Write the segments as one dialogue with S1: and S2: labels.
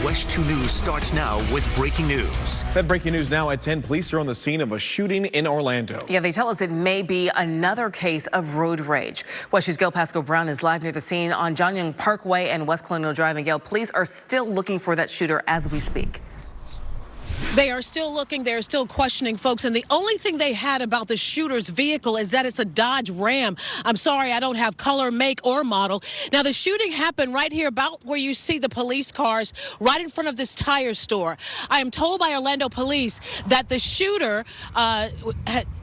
S1: WESH 2 News starts now with breaking news.
S2: That breaking news now at 10. Police are on the scene of a shooting in Orlando.
S3: Yeah, they tell us it may be another case of road rage. WESH's Gail Pasco-Brown is live near the scene on John Young Parkway and West Colonial Drive. And Gail, police are still looking for that shooter as we speak.
S4: They are still looking. They're still questioning folks. And the only thing they had about the shooter's vehicle is that it's a Dodge Ram. I'm sorry, I don't have color, make, or model. Now, the shooting happened right here about where you see the police cars, right in front of this tire store. I am told by Orlando police that the shooter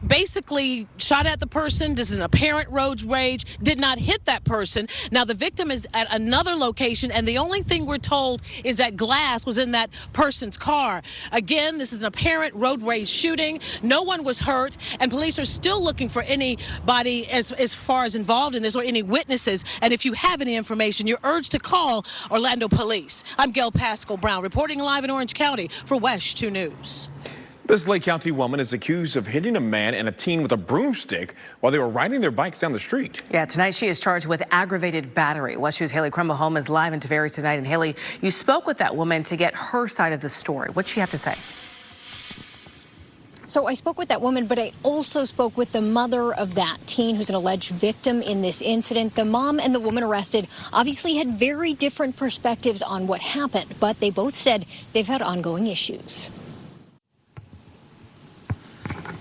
S4: basically shot at the person. This is an apparent road rage, did not hit that person. Now, the victim is at another location, and the only thing we're told is that glass was in that person's car. Again, this is an apparent road rage shooting. No one was hurt, and police are still looking for anybody as far as involved in this or any witnesses. And if you have any information, you're urged to call Orlando Police. I'm Gail Pasco-Brown, reporting live in Orange County for WESH 2 News.
S2: This Lake County woman is accused of hitting a man and a teen with a broomstick while they were riding their bikes down the street.
S3: Yeah, tonight she is charged with aggravated battery. WESH News' Haley Krummelholm is live in Tavares tonight. And Haley, you spoke with that woman to get her side of the story. What'd she have to say?
S5: So I spoke with that woman, but I also spoke with the mother of that teen who's an alleged victim in this incident. The mom and the woman arrested obviously had very different perspectives on what happened, but they both said they've had ongoing issues.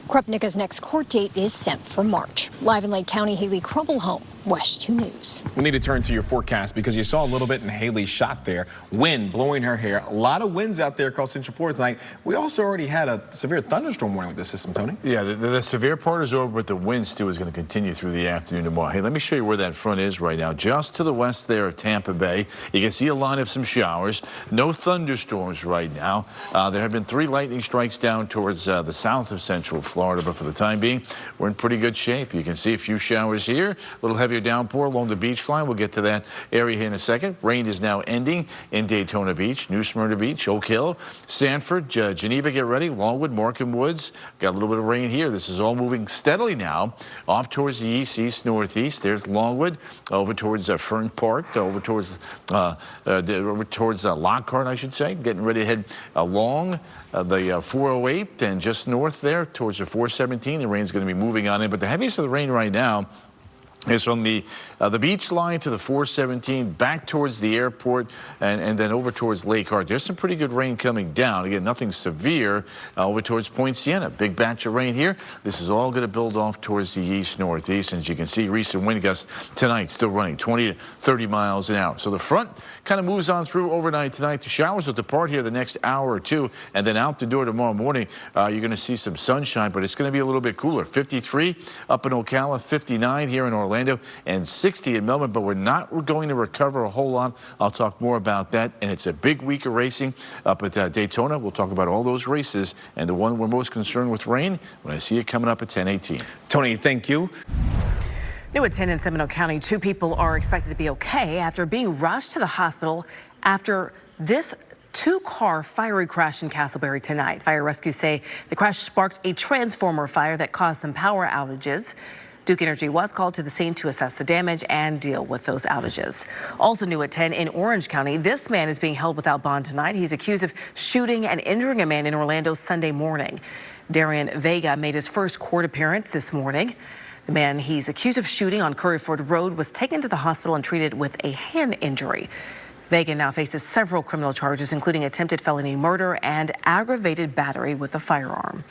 S5: Krupnika's next court date is set for March. Live in Lake County, Haley Krummelholm, WESH 2 News.
S2: We need to turn to your forecast because you saw a little bit in Haley's shot there. Wind blowing her hair. A lot of winds out there across Central Florida tonight. We also already had a severe thunderstorm warning with this system, Tony.
S6: Yeah, the severe part is over, but the wind still is going to continue through the afternoon tomorrow. Hey, let me show you where that front is right now. Just to the west there of Tampa Bay. You can see a line of some showers. No thunderstorms right now. There have been 3 lightning strikes down towards the south of Central Florida, but for the time being, we're in pretty good shape. You can see a few showers here, a little heavier downpour along the beach line. We'll get to that area here in a second. Rain is now ending in Daytona Beach, New Smyrna Beach, Oak Hill, Sanford, Geneva, get ready, Longwood, Markham Woods. Got a little bit of rain here. This is all moving steadily now off towards the east, east, northeast. There's Longwood, over towards Fern Park, over towards Lockhart, I should say. Getting ready to head along the 408 and just north there towards the 417. The rain's going to be moving on in, but the heaviest of the rain right now is from the beach line to the 417 back towards the airport and then over towards Lake Hart. There's some pretty good rain coming down. Again, nothing severe over towards Point Siena. Big batch of rain here. This is all going to build off towards the east northeast. And as you can see, recent wind gusts tonight still running 20 to 30 miles an hour. So the front kind of moves on through overnight tonight. The showers will depart here the next hour or two, and then out the door tomorrow morning. You're going to see some sunshine, but it's going to be a little bit cooler. 53 up in Ocala, 59 here in Orlando, and 60 in Melbourne, but we're not going to recover a whole lot. I'll talk more about that, and it's a big week of racing up at Daytona. We'll talk about all those races, and the one we're most concerned with, rain, when I see it coming up at 10:18.
S2: Tony, thank you.
S3: New at 10 in Seminole County, 2 people are expected to be okay after being rushed to the hospital after this 2-car fiery crash in Castleberry tonight. Fire rescue say the crash sparked a transformer fire that caused some power outages. Duke Energy was called to the scene to assess the damage and deal with those outages. Also new at 10 in Orange County, this man is being held without bond tonight. He's accused of shooting and injuring a man in Orlando Sunday morning. Darian Vega made his first court appearance this morning. The man he's accused of shooting on Curryford Road was taken to the hospital and treated with a hand injury. Vega now faces several criminal charges, including attempted felony murder and aggravated battery with a firearm.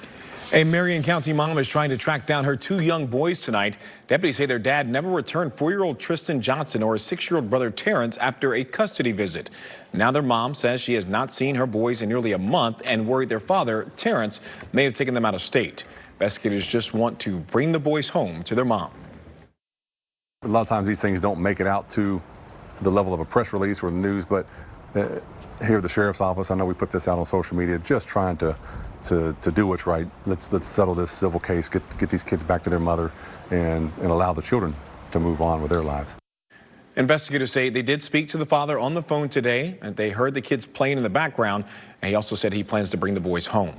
S2: A Marion County mom is trying to track down her 2 young boys tonight. Deputies say their dad never returned 4-year-old Tristan Johnson or his 6-year-old brother Terrence after a custody visit. Now their mom says she has not seen her boys in nearly a month and worried their father, Terrence, may have taken them out of state. Investigators just want to bring the boys home to their mom.
S7: A lot of times these things don't make it out to the level of a press release or the news, but here at the sheriff's office, I know we put this out on social media, just trying to do what's right. Let's settle this civil case, get these kids back to their mother, and allow the children to move on with their lives.
S2: Investigators say they did speak to the father on the phone today, and they heard the kids playing in the background, and he also said he plans to bring the boys home.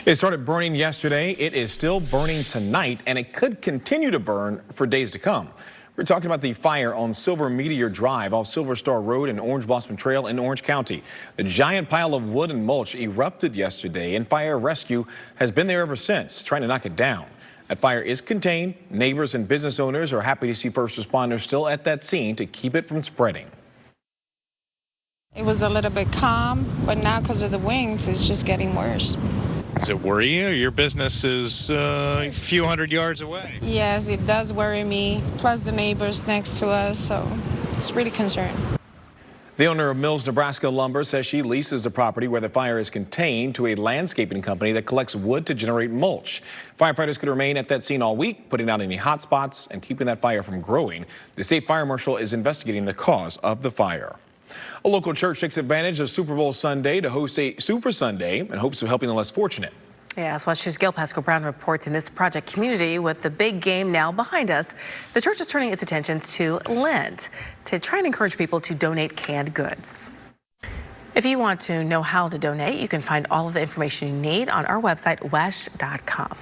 S2: It started burning yesterday. It is still burning tonight, and it could continue to burn for days to come. We're talking about the fire on Silver Meteor Drive off Silver Star Road and Orange Blossom Trail in Orange County. The giant pile of wood and mulch erupted yesterday, and fire rescue has been there ever since, trying to knock it down. That fire is contained. Neighbors and business owners are happy to see first responders still at that scene to keep it from spreading.
S8: It was a little bit calm, but now because of the winds, it's just getting worse.
S9: Does it worry you? Your business is a few hundred yards away.
S8: Yes, it does worry me, plus the neighbors next to us, so it's really concerning.
S2: The owner of Mills, Nebraska Lumber says she leases the property where the fire is contained to a landscaping company that collects wood to generate mulch. Firefighters could remain at that scene all week, putting out any hot spots and keeping that fire from growing. The state fire marshal is investigating the cause of the fire. A local church takes advantage of Super Bowl Sunday to host a Super Sunday in hopes of helping the less fortunate.
S3: Yes, WESH News' Gail Pascal Brown reports in this project community with the big game now behind us. The church is turning its attention to Lent to try and encourage people to donate canned goods. If you want to know how to donate, you can find all of the information you need on our website, WESH.com.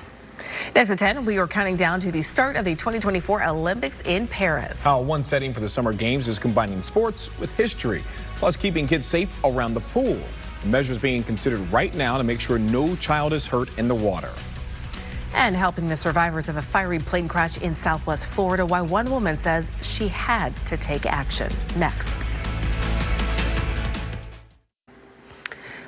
S3: Next at 10, we are counting down to the start of the 2024 Olympics in Paris.
S2: How one setting for the Summer Games is combining sports with history, plus keeping kids safe around the pool. The measures being considered right now to make sure no child is hurt in the water.
S3: And helping the survivors of a fiery plane crash in Southwest Florida, why one woman says she had to take action. Next.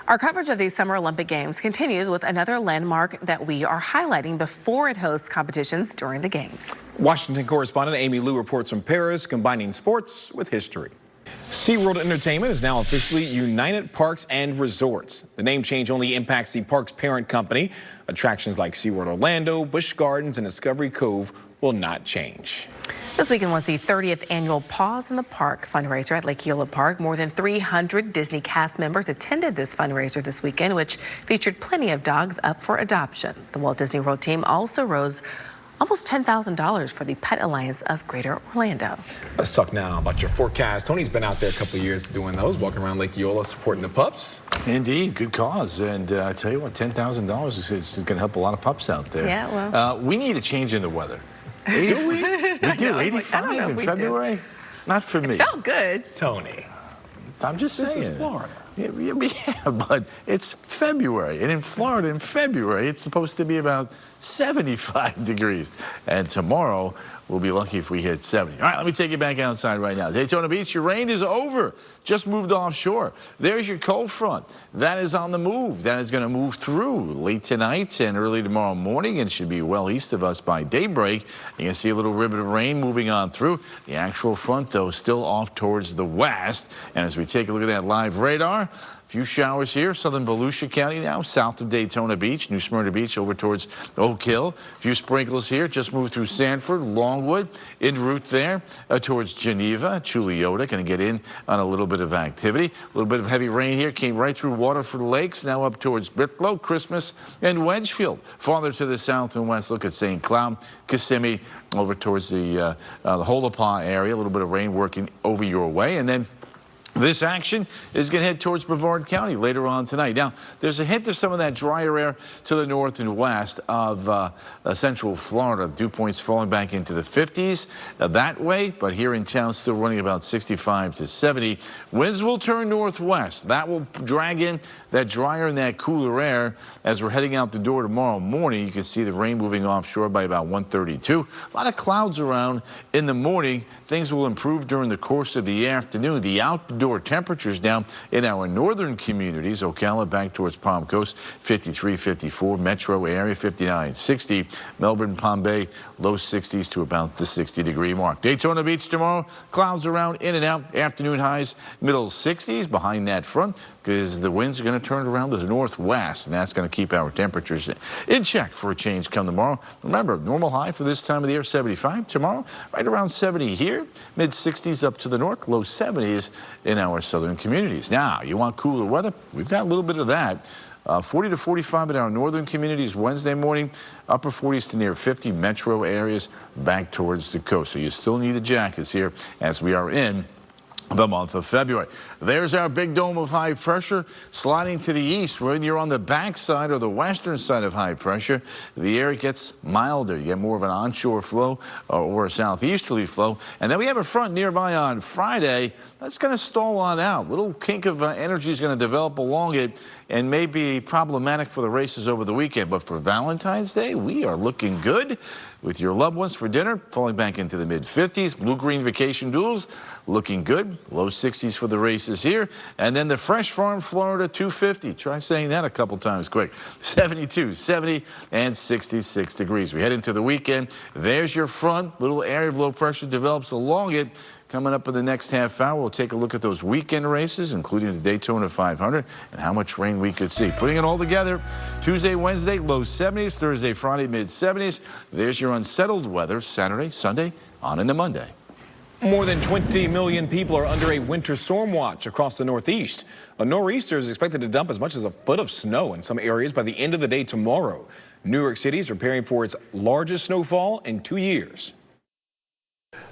S3: Our coverage of these Summer Olympic Games continues with another landmark that we are highlighting before it hosts competitions during the Games.
S2: Washington correspondent Amy Lou reports from Paris, combining sports with history. SeaWorld Entertainment is now officially United Parks and Resorts. The name change only impacts the park's parent company. Attractions like SeaWorld Orlando, Busch Gardens, and Discovery Cove will not change.
S3: This weekend was the 30th annual Paws in the Park fundraiser at Lake Eola Park. More than 300 Disney cast members attended this fundraiser this weekend, which featured plenty of dogs up for adoption. The Walt Disney World team also rose almost $10,000 for the Pet Alliance of Greater Orlando.
S2: Let's talk now about your forecast. Tony's been out there a couple of years doing those, walking around Lake Eola supporting the pups.
S6: Indeed, good cause. And I tell you what, $10,000 is going to help a lot of pups out there.
S3: Yeah, well.
S6: We need a change in the weather. Do we? We do. 85 in February? Not for me.
S3: It felt good.
S2: Tony.
S6: I'm just saying.
S2: This is Florida.
S6: Yeah, but it's February. And in Florida, in February, it's supposed to be about 75 degrees. And tomorrow, we'll be lucky if we hit 70. All right, let me take you back outside right now. Daytona Beach, your rain is over. Just moved offshore. There's your cold front. That is on the move. That is going to move through late tonight and early tomorrow morning and should be well east of us by daybreak. You can see a little ribbon of rain moving on through. The actual front, though, still off towards the west. And as we take a look at that live radar, a few showers here, southern Volusia County now, south of Daytona Beach, New Smyrna Beach over towards Oak Hill. A few sprinkles here, just moved through Sanford, Longwood, en route there towards Geneva. Chuliota going to get in on a little bit of activity. A little bit of heavy rain here came right through Waterford Lakes, now up towards Bitlow, Christmas, and Wedgefield. Farther to the south and west, look at St. Cloud, Kissimmee, over towards the Holopaw area. A little bit of rain working over your way. And then this action is going to head towards Brevard County later on tonight. Now, there's a hint of some of that drier air to the north and west of central Florida. Dew points falling back into the 50s that way, but here in town still running about 65 to 70. Winds will turn northwest. That will drag in that drier and that cooler air as we're heading out the door tomorrow morning. You can see the rain moving offshore by about 1:32. A lot of clouds around in the morning. Things will improve during the course of the afternoon. The outdoor temperatures down in our northern communities. Ocala back towards Palm Coast, 53, 54. Metro area, 59, 60. Melbourne, Palm Bay, low 60s to about the 60-degree mark. Daytona Beach tomorrow, clouds around, in and out. Afternoon highs, middle 60s behind that front because the winds are going to turn around to the northwest, and that's going to keep our temperatures in check for a change come tomorrow. Remember, normal high for this time of the year, 75. Tomorrow, right around 70 here. Mid-60s up to the north, low 70s in our southern communities. Now, you want cooler weather? We've got a little bit of that. 40 to 45 in our northern communities Wednesday morning, upper 40s to near 50 metro areas back towards the coast. So you still need the jackets here as we are in the month of February. There's our big dome of high pressure sliding to the east. Whether you're on the backside or the western side of high pressure, the air gets milder. You get more of an onshore flow or a southeasterly flow. And then we have a front nearby on Friday. That's going to stall on out. Little kink of energy is going to develop along it and may be problematic for the races over the weekend. But for Valentine's Day, we are looking good with your loved ones for dinner, falling back into the mid-50s. Blue-green vacation duels looking good. Low 60s for the races here. And then the Fresh Farm Florida 250. Try saying that a couple times quick. 72, 70, and 66 degrees. We head into the weekend. There's your front. Little area of low pressure develops along it. Coming up in the next half hour, we'll take a look at those weekend races, including the Daytona 500, and how much rain we could see. Putting it all together, Tuesday, Wednesday, low 70s, Thursday, Friday, mid-70s. There's your unsettled weather, Saturday, Sunday, on into Monday.
S2: More than 20 million people are under a winter storm watch across the Northeast. A nor'easter is expected to dump as much as a foot of snow in some areas by the end of the day tomorrow. New York City is preparing for its largest snowfall in 2 years.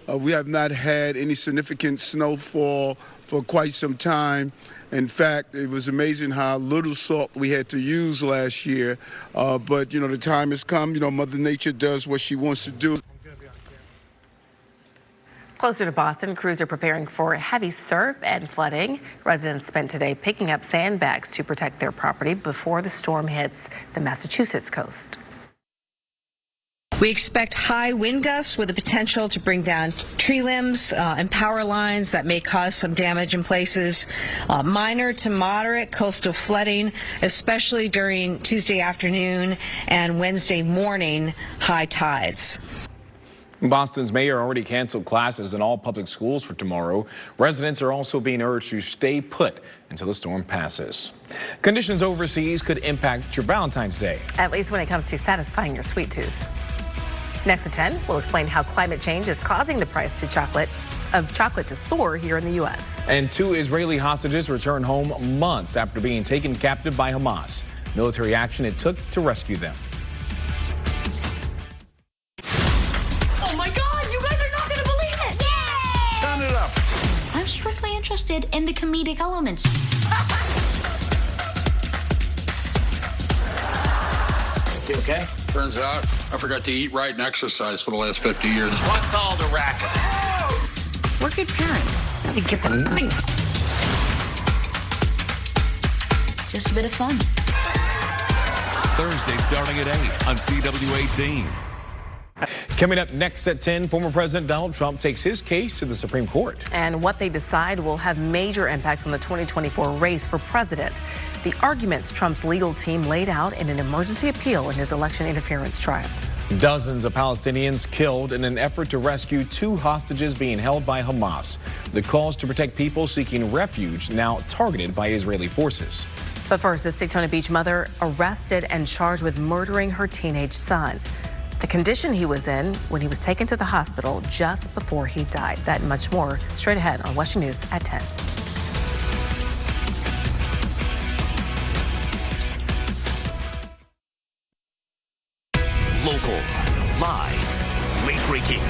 S10: We have not had any significant snowfall for quite some time. In fact, it was amazing how little salt we had to use last year. But, you know, the time has come. You know, Mother Nature does what she wants to do.
S3: Closer to Boston, crews are preparing for heavy surf and flooding. Residents spent today picking up sandbags to protect their property before the storm hits the Massachusetts coast.
S11: We expect high wind gusts with the potential to bring down tree limbs and power lines that may cause some damage in places. Minor to moderate coastal flooding, especially during Tuesday afternoon and Wednesday morning high tides.
S2: Boston's mayor already canceled classes in all public schools for tomorrow. Residents are also being urged to stay put until the storm passes. Conditions overseas could impact your Valentine's Day,
S3: at least when it comes to satisfying your sweet tooth. Next at 10, we'll explain how climate change is causing the price of chocolate to soar here in the U.S.
S2: And 2 Israeli hostages return home months after being taken captive by Hamas. Military action it took to rescue them.
S12: Oh my God, you guys are not going to believe it! Yay!
S6: Turn it up.
S12: I'm strictly interested in the comedic elements.
S6: You okay?
S13: Turns out I forgot to eat right and exercise for the last 50 years.
S6: What's all the racket?
S11: We're good parents. We get them things.
S12: Just a bit of fun.
S1: Thursday starting at 8 on CW18.
S2: Coming up next at 10, former President Donald Trump takes his case to the Supreme Court.
S3: And what they decide will have major impacts on the 2024 race for president. The arguments Trump's legal team laid out in an emergency appeal in his election interference trial.
S2: Dozens of Palestinians killed in an effort to rescue 2 hostages being held by Hamas. The calls to protect people seeking refuge now targeted by Israeli forces.
S3: But first, this Daytona Beach mother arrested and charged with murdering her teenage son. The condition he was in when he was taken to the hospital just before he died. That and much more straight ahead on WESH News at 10.
S1: Local, live, late breaking.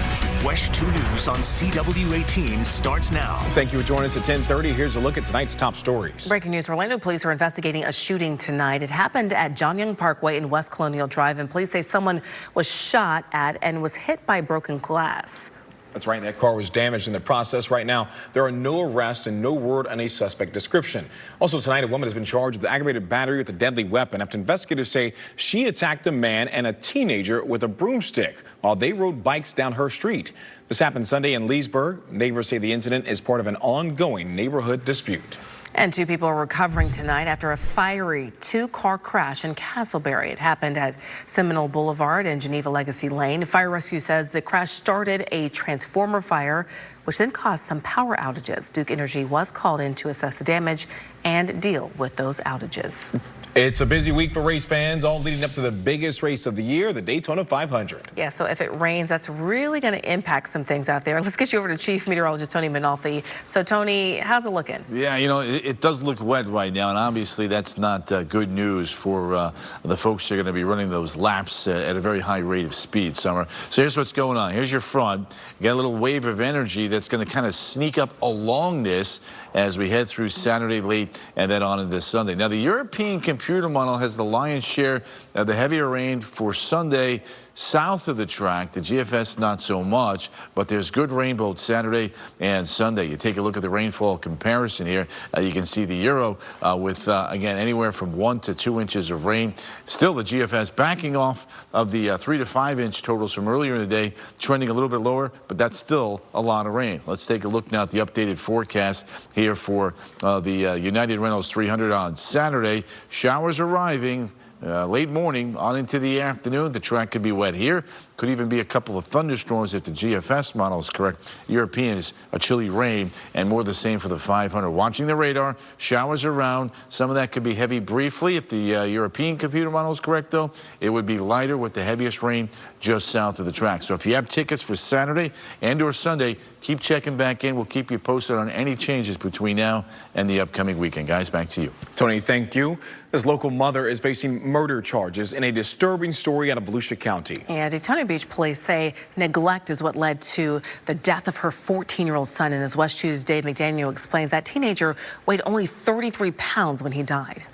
S1: WESH 2 News on CW18 starts now.
S2: Thank you for joining us at 10:30. Here's a look at tonight's top stories.
S3: Breaking news, Orlando police are investigating a shooting tonight. It happened at John Young Parkway in West Colonial Drive, and police say someone was shot at and was hit by broken glass.
S2: That's right, that car was damaged in the process. Right now, there are no arrests and no word on a suspect description. Also tonight, a woman has been charged with aggravated battery with a deadly weapon after investigators say she attacked a man and a teenager with a broomstick while they rode bikes down her street. This happened Sunday in Leesburg. Neighbors say the incident is part of an ongoing neighborhood dispute.
S3: And 2 people are recovering tonight after a fiery 2-car crash in Castleberry. It happened at Seminole Boulevard and Geneva Legacy Lane. Fire Rescue says the crash started a transformer fire, which then caused some power outages. Duke Energy was called in to assess the damage and deal with those outages.
S2: It's a busy week for race fans, all leading up to the biggest race of the year, the Daytona 500.
S3: Yeah, so if it rains, that's really going to impact some things out there. Let's get you over to Chief Meteorologist Tony Manalfi. So, Tony, how's it looking?
S6: Yeah, you know, it does look wet right now, and obviously that's not good news for the folks who are going to be running those laps at a very high rate of speed, Summer. So here's what's going on. Here's your front. You got a little wave of energy that's going to kind of sneak up along this as we head through Saturday late and then on into Sunday. Now, the European computer model has the lion's share of the heavier rain for Sunday south of the track. The GFS not so much, but there's good rain both Saturday and Sunday. You take a look at the rainfall comparison here. You can see the Euro with, again, anywhere from 1 to 2 inches of rain. Still, the GFS backing off of the 3 to 5 inch totals from earlier in the day, trending a little bit lower, but that's still a lot of rain. Let's take a look now at the updated forecast here for the United Rentals 300 on Saturday. Showers arriving late morning on into the afternoon. The track could be wet here. Could even be a couple of thunderstorms if the GFS model is correct. European is a chilly rain and more the same for the 500. Watching the radar, showers around. Some of that could be heavy briefly. If the European computer model is correct, though, it would be lighter with the heaviest rain just south of the track. So if you have tickets for Saturday and or Sunday, keep checking back in. We'll keep you posted on any changes between now and the upcoming weekend. Guys, back to you.
S2: Tony, thank you. This local mother is facing murder charges in a disturbing story out of Volusia County.
S3: And Daytona Beach police say neglect is what led to the death of her 14-year-old son. And as WESH 2's Dave McDaniel explains, that teenager weighed only 33 pounds when he died.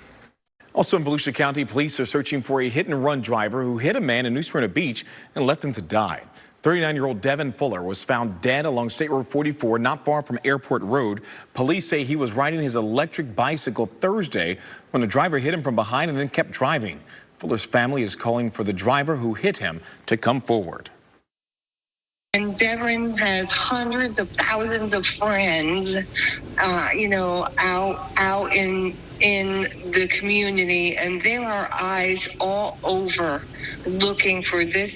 S2: Also in Volusia County, police are searching for a hit-and-run driver who hit a man in New Smyrna Beach and left him to die. 39-year-old Devin Fuller was found dead along State Road 44, not far from Airport Road. Police say he was riding his electric bicycle Thursday when the driver hit him from behind and then kept driving. Fuller's family is calling for the driver who hit him to come forward.
S14: And Devin has hundreds of thousands of friends, out in the community, and there are eyes all over looking for this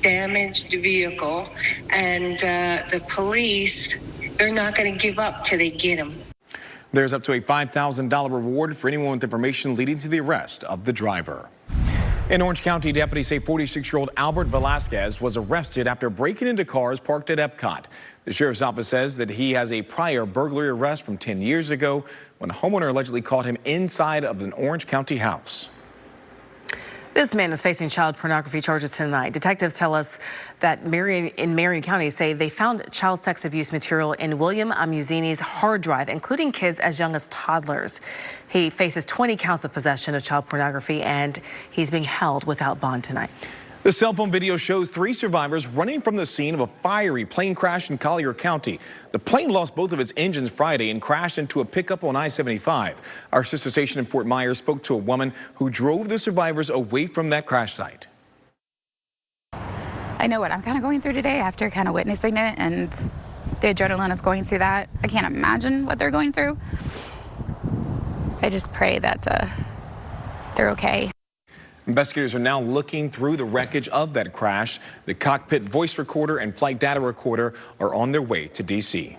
S14: damaged vehicle, and the police, they're not going to give up till they get him.
S2: There's up to a $5,000 reward for anyone with information leading to the arrest of the driver. In Orange County, deputies say 46-year-old Albert Velasquez was arrested after breaking into cars parked at Epcot. The sheriff's office says that he has a prior burglary arrest from 10 years ago when a homeowner allegedly caught him inside of an Orange County house.
S3: This man is facing child pornography charges tonight. Detectives tell us that in Marion County say they found child sex abuse material in William Amusini's hard drive, including kids as young as toddlers. He faces 20 counts of possession of child pornography, and he's being held without bond tonight.
S2: The cell phone video shows 3 survivors running from the scene of a fiery plane crash in Collier County. The plane lost both of its engines Friday and crashed into a pickup on I-75. Our sister station in Fort Myers spoke to a woman who drove the survivors away from that crash site.
S15: I know what I'm kind of going through today after kind of witnessing it and the adrenaline of going through that. I can't imagine what they're going through. I just pray that they're okay.
S2: Investigators are now looking through the wreckage of that crash. The cockpit voice recorder and flight data recorder are on their way to D.C.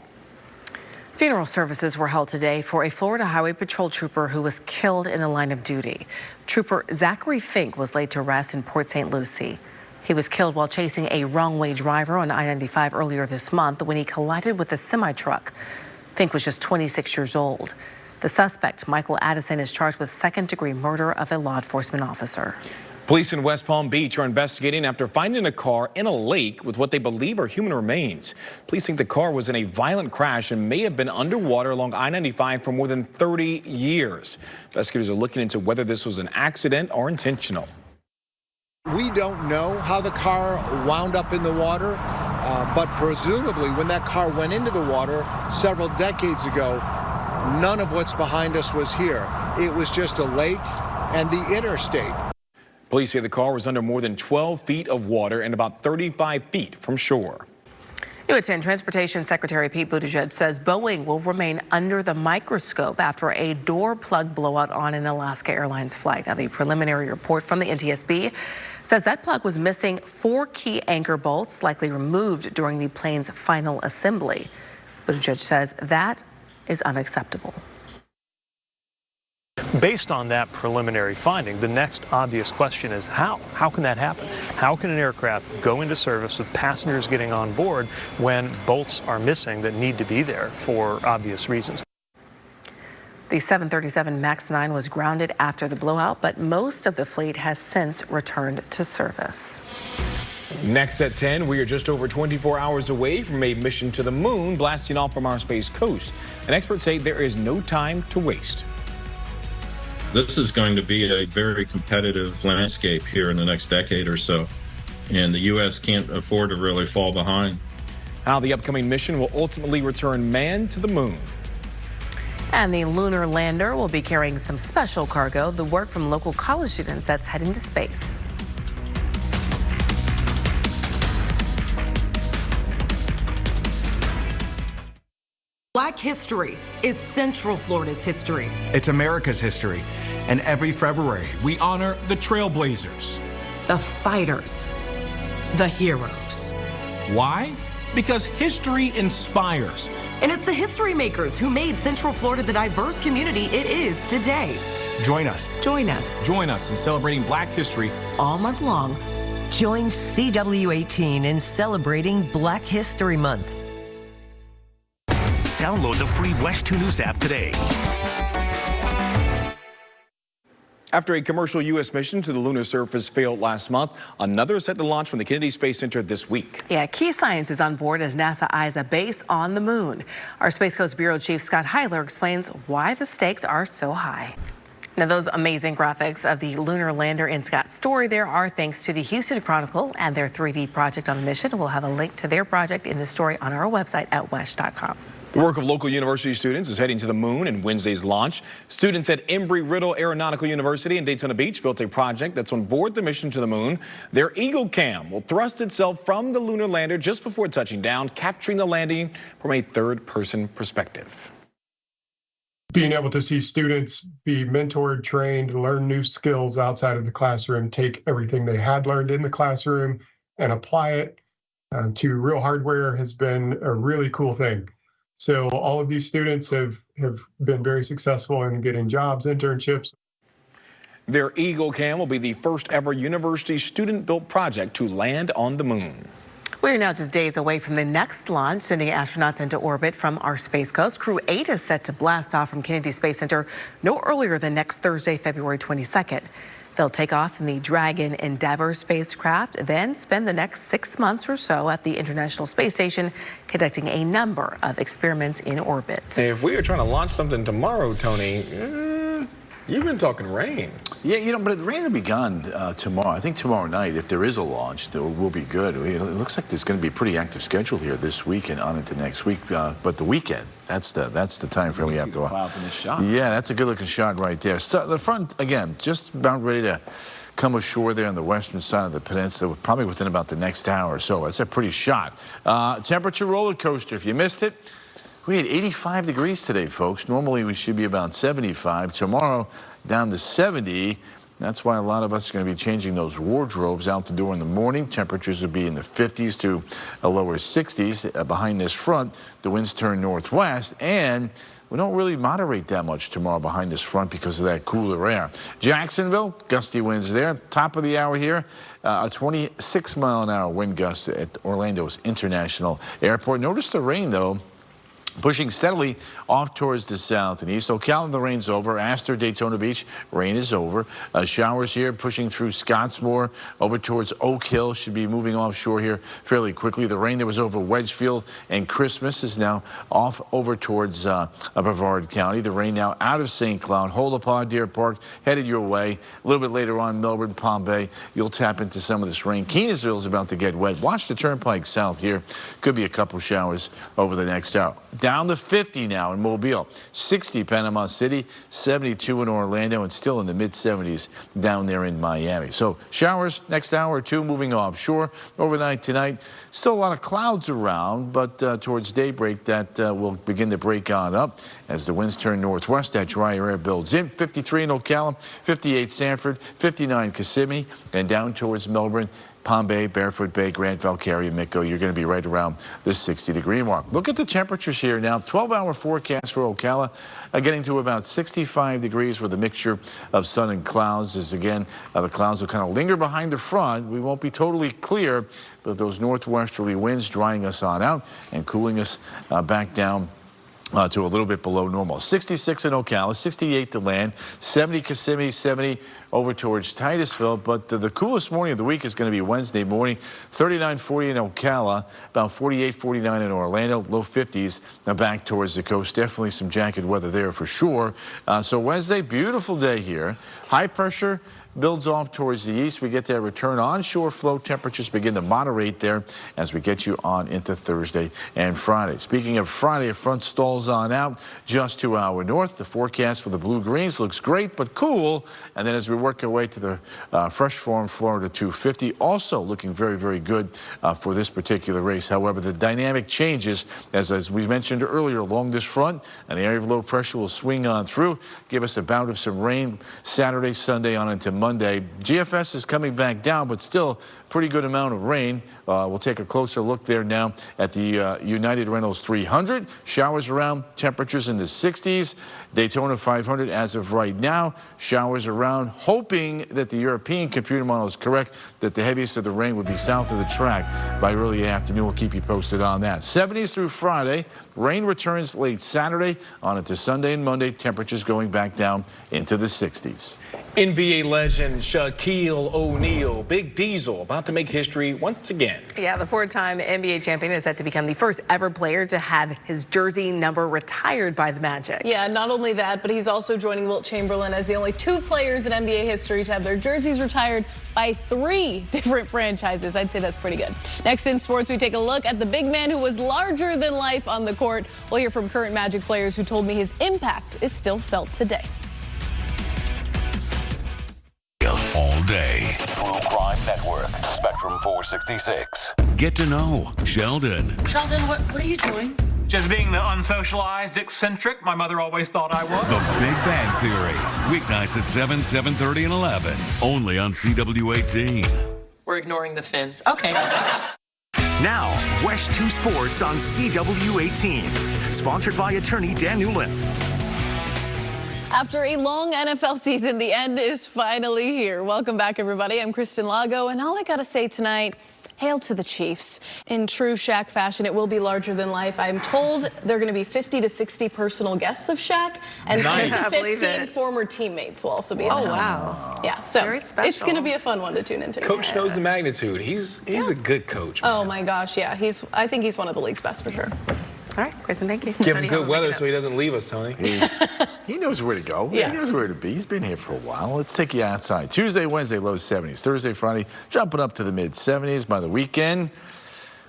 S3: Funeral services were held today for a Florida Highway Patrol trooper who was killed in the line of duty. Trooper Zachary Fink was laid to rest in Port St. Lucie. He was killed while chasing a wrong-way driver on I-95 earlier this month when he collided with a semi-truck. Fink was just 26 years old. The suspect, Michael Addison, is charged with second-degree murder of a law enforcement officer.
S2: Police in West Palm Beach are investigating after finding a car in a lake with what they believe are human remains. Police think the car was in a violent crash and may have been underwater along I-95 for more than 30 years. Investigators are looking into whether this was an accident or intentional.
S16: We don't know how the car wound up in the water, but presumably when that car went into the water several decades ago, none of what's behind us was here. It was just a lake and the interstate.
S2: Police say the car was under more than 12 feet of water and about 35 feet from shore.
S3: New at 10, Transportation Secretary Pete Buttigieg says Boeing will remain under the microscope after a door plug blowout on an Alaska Airlines flight. Now, the preliminary report from the NTSB says that plug was missing 4 key anchor bolts, likely removed during the plane's final assembly. Buttigieg says that is unacceptable.
S17: Based on that preliminary finding, the next obvious question is how? How can that happen? How can an aircraft go into service with passengers getting on board when bolts are missing that need to be there for obvious reasons?
S3: The 737 MAX 9 was grounded after the blowout, but most of the fleet has since returned to service.
S2: Next at 10, we are just over 24 hours away from a mission to the moon blasting off from our space coast. And experts say there is no time to waste.
S18: This is going to be a very competitive landscape here in the next decade or so, and the U.S. can't afford to really fall behind.
S2: How the upcoming mission will ultimately return man to the moon.
S3: And the lunar lander will be carrying some special cargo, the work from local college students that's heading to space.
S19: Black history is Central Florida's history.
S20: It's America's history. And every February, we honor the trailblazers,
S19: the fighters, the heroes.
S20: Why? Because history inspires.
S19: And it's the history makers who made Central Florida the diverse community it is today.
S20: Join us.
S19: Join us.
S20: Join us in celebrating Black history
S19: all month long.
S21: Join CW18 in celebrating Black History Month.
S1: Download the free WESH 2 News app today.
S2: After a commercial U.S. mission to the lunar surface failed last month, another is set to launch from the Kennedy Space Center this week.
S3: Yeah, Key Science is on board as NASA eyes a base on the moon. Our Space Coast Bureau Chief Scott Heiler explains why the stakes are so high. Now, those amazing graphics of the lunar lander in Scott's story there are thanks to the Houston Chronicle and their 3D project on the mission. We'll have a link to their project in the story on our website at WESH.com.
S2: The work of local university students is heading to the moon in Wednesday's launch. Students at Embry-Riddle Aeronautical University in Daytona Beach built a project that's on board the mission to the moon. Their Eagle Cam will thrust itself from the lunar lander just before touching down, capturing the landing from a third-person perspective.
S22: Being able to see students be mentored, trained, learn new skills outside of the classroom, take everything they had learned in the classroom and apply it to real hardware has been a really cool thing. So all of these students have been very successful in getting jobs, internships.
S2: Their Eagle Cam will be the first ever university student-built project to land on the moon.
S3: We're now just days away from the next launch, sending astronauts into orbit from our Space Coast. Crew 8 is set to blast off from Kennedy Space Center no earlier than next Thursday, February 22nd. They'll take off in the Dragon Endeavour spacecraft, then spend the next 6 months or so at the International Space Station conducting a number of experiments in orbit.
S2: If we are trying to launch something tomorrow, Tony, you've been talking rain.
S6: Yeah, but the rain will be gone tomorrow. I think tomorrow night, if there is a launch, it will be good. It looks like there's going to be a pretty active schedule here this week and on into next week. But the weekend, that's the time frame we have to.
S2: Clouds in this shot.
S6: Yeah, that's a good-looking shot right there. So the front, again, just about ready to come ashore there on the western side of the peninsula, probably within about the next hour or so. That's a pretty shot. Temperature roller coaster. If you missed it, we had 85 degrees today, folks. Normally, we should be about 75. Tomorrow, down to 70. That's why a lot of us are going to be changing those wardrobes out the door in the morning. Temperatures will be in the 50s to a lower 60s. Behind this front, the winds turn northwest, and we don't really moderate that much tomorrow behind this front because of that cooler air. Jacksonville, gusty winds there. Top of the hour here, a 26-mile-an-hour wind gust at Orlando's International Airport. Notice the rain, though, pushing steadily off towards the south and east. Ocala, the rain's over. Astor, Daytona Beach, rain is over. Showers here pushing through Scottsmore over towards Oak Hill. Should be moving offshore here fairly quickly. The rain that was over Wedgefield and Christmas is now off over towards Brevard County. The rain now out of St. Cloud. Holopod, Deer Park, headed your way. A little bit later on, Melbourne, Palm Bay, you'll tap into some of this rain. Kenansville is about to get wet. Watch the turnpike south here. Could be a couple showers over the next hour. Down to 50 now in Mobile, 60 Panama City, 72 in Orlando, and still in the mid-70s down there in Miami. So showers next hour or two moving offshore. Overnight tonight, still a lot of clouds around, but towards daybreak that will begin to break on up as the winds turn northwest. That drier air builds in. 53 in Ocala, 58 Sanford, 59 Kissimmee, and down towards Melbourne, Palm Bay, Barefoot Bay, Grand Valcarria, Mitco, you're going to be right around the 60-degree mark. Look at the temperatures here now. 12-hour forecast for Ocala, getting to about 65 degrees with a mixture of sun and clouds. As again, the clouds will kind of linger behind the front. We won't be totally clear, but those northwesterly winds drying us on out and cooling us back down to a little bit below normal. 66 in Ocala, 68 to land, 70 Kissimmee, 70 over towards Titusville. But the coolest morning of the week is going to be Wednesday morning. 39-40 in Ocala, about 48-49 in Orlando, low 50s. Now back towards the coast. Definitely some jacket weather there for sure. So Wednesday, beautiful day here. High pressure builds off towards the east. We get that return onshore flow. Temperatures begin to moderate there as we get you on into Thursday and Friday. Speaking of Friday, a front stalls on out just to our north. The forecast for the blue greens looks great but cool. And then as we work our way to the fresh form Florida 250, also looking very, very good for this particular race. However, the dynamic changes as we mentioned earlier along this front. An area of low pressure will swing on through, give us a bout of some rain Saturday, Sunday on into Monday. GFS is coming back down, but still pretty good amount of rain. We'll take a closer look there now at the United Rentals 300. Showers around, temperatures in the 60s. Daytona 500 as of right now. Showers around, hoping that the European computer model is correct, that the heaviest of the rain would be south of the track by early afternoon. We'll keep you posted on that. 70s through Friday. Rain returns late Saturday on into Sunday and Monday. Temperatures going back down into the 60s.
S2: NBA legend Shaquille O'Neal, Big Diesel, about to make history once again.
S3: Yeah, the four-time NBA champion is set to become the first ever player to have his jersey number retired by the Magic.
S4: Yeah, not only that, but he's also joining Wilt Chamberlain as the only two players in NBA history to have their jerseys retired by 3 different franchises. I'd say that's pretty good. Next in sports, we take a look at the big man who was larger than life on the court. We'll hear from current Magic players who told me his impact is still felt today.
S5: All day. True Crime Network, Spectrum 466. Get to know Sheldon.
S12: Sheldon, what are you doing?
S23: Just being the unsocialized eccentric my mother always thought I was.
S5: The Big Bang Theory. Weeknights at 7, 7:30, and 11. Only on CW18.
S12: We're ignoring the fins. Okay.
S1: Now, WESH 2 Sports on CW18. Sponsored by attorney Dan Newland.
S4: After a long NFL season, the end is finally here. Welcome back, everybody. I'm Kristen Lago, and all I gotta say tonight, hail to the Chiefs. In true Shaq fashion, it will be larger than life. I'm told there are going to be 50 to 60 personal guests of Shaq, and 10 to 15 former teammates will also be in the house.
S3: Wow.
S4: Yeah, so
S3: very special.
S4: It's going to be a fun one to tune into.
S2: Coach knows the magnitude. He's a good coach, man.
S4: Oh my gosh, yeah. I think he's one of the league's best for sure.
S3: All right, Kristen, thank you.
S2: Give him good weather so he doesn't leave us, Tony.
S6: He knows where to go.
S4: Yeah.
S6: He knows where to be. He's been here for a while. Let's take you outside. Tuesday, Wednesday, low 70s. Thursday, Friday, jumping up to the mid 70s. By the weekend,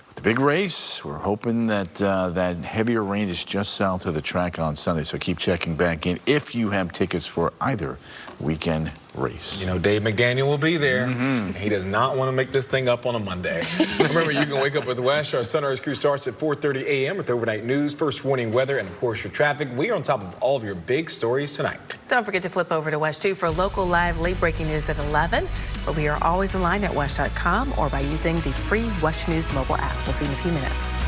S6: with the big race, we're hoping that that heavier rain is just south of the track on Sunday. So keep checking back in if you have tickets for either weekend race.
S2: You know, Dave McDaniel will be there. He does not want to make this thing up on a Monday. Remember, you can wake up with WESH. Our Sunrise crew starts at 4:30 a.m. with overnight news, first warning weather, and of course your traffic. We are on top of all of your big stories tonight.
S3: Don't forget to flip over to WESH 2 for local live late breaking news at 11. But we are always online at WESH.com or by using the free WESH News mobile app. We'll see you in a few minutes.